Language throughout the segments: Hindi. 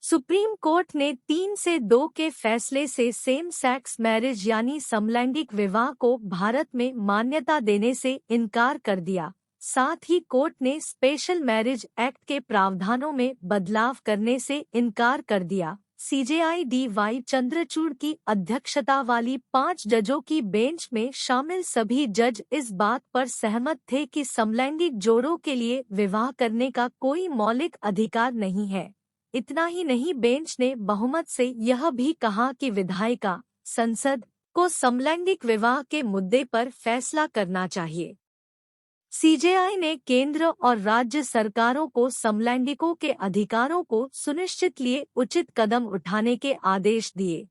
सुप्रीम कोर्ट ने 3-2 के फैसले से सेम सेक्स मैरिज यानी समलैंगिक विवाह को भारत में मान्यता देने से इनकार कर दिया। साथ ही कोर्ट ने स्पेशल मैरिज एक्ट के प्रावधानों में बदलाव करने से इनकार कर दिया। CJI D.Y.. चंद्रचूड़ की अध्यक्षता वाली 5 जजों की बेंच में शामिल सभी जज इस बात पर सहमत थे कि समलैंगिक जोड़ों के लिए विवाह करने का कोई मौलिक अधिकार नहीं है। इतना ही नहीं, बेंच ने बहुमत से यह भी कहा कि विधायिका संसद को समलैंगिक विवाह के मुद्दे पर फैसला करना चाहिए। सीजेआई ने केंद्र और राज्य सरकारों को समलैंगिकों के अधिकारों को सुनिश्चित लिए उचित कदम उठाने के आदेश दिए।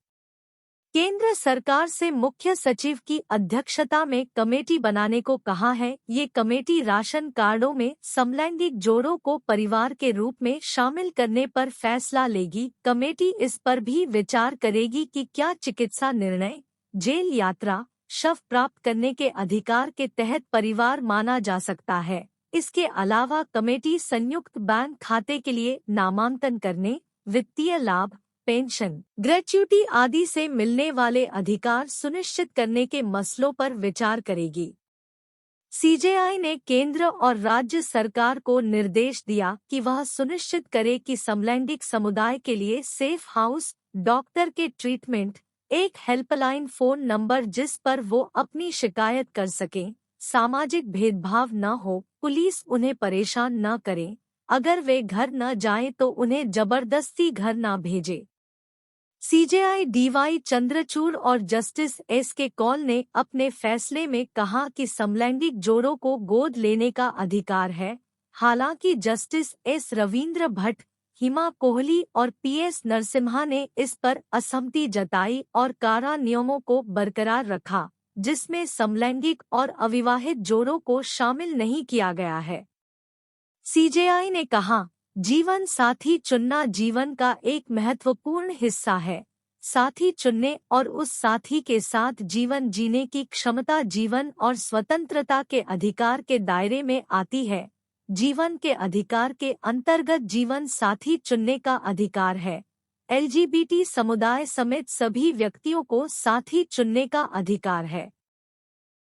केंद्र सरकार से मुख्य सचिव की अध्यक्षता में कमेटी बनाने को कहा है। ये कमेटी राशन कार्डों में समलैंगिक जोड़ों को परिवार के रूप में शामिल करने पर फैसला लेगी। कमेटी इस पर भी विचार करेगी कि क्या चिकित्सा निर्णय, जेल यात्रा, शव प्राप्त करने के अधिकार के तहत परिवार माना जा सकता है। इसके अलावा कमेटी संयुक्त बैंक खाते के लिए नामांकन करने, वित्तीय लाभ, पेंशन, ग्रेच्युटी आदि से मिलने वाले अधिकार सुनिश्चित करने के मसलों पर विचार करेगी। सीजेआई ने केंद्र और राज्य सरकार को निर्देश दिया कि वह सुनिश्चित करे कि समलैंगिक समुदाय के लिए सेफ हाउस, डॉक्टर के ट्रीटमेंट, एक हेल्पलाइन फोन नंबर जिस पर वो अपनी शिकायत कर सकें, सामाजिक भेदभाव न हो, पुलिस उन्हें परेशान न करे, अगर वे घर न जाएं तो उन्हें जबरदस्ती घर न भेजे। CJI D.Y.. चंद्रचूड़ और जस्टिस एस.के. कौल ने अपने फैसले में कहा कि समलैंगिक जोड़ों को गोद लेने का अधिकार है। हालांकि जस्टिस एस. रविंद्र भट्ट, हिमा कोहली और पी.एस. नरसिम्हा ने इस पर असहमति जताई और कारा नियमों को बरकरार रखा, जिसमें समलैंगिक और अविवाहित जोड़ों को शामिल नहीं किया गया है। सीजेआई ने कहा, जीवन साथी चुनना जीवन का एक महत्वपूर्ण हिस्सा है। साथी चुनने और उस साथी के साथ जीवन जीने की क्षमता जीवन और स्वतंत्रता के अधिकार के दायरे में आती है। जीवन के अधिकार के अंतर्गत जीवन साथी चुनने का अधिकार है। एलजीबीटी समुदाय समेत सभी व्यक्तियों को साथी चुनने का अधिकार है।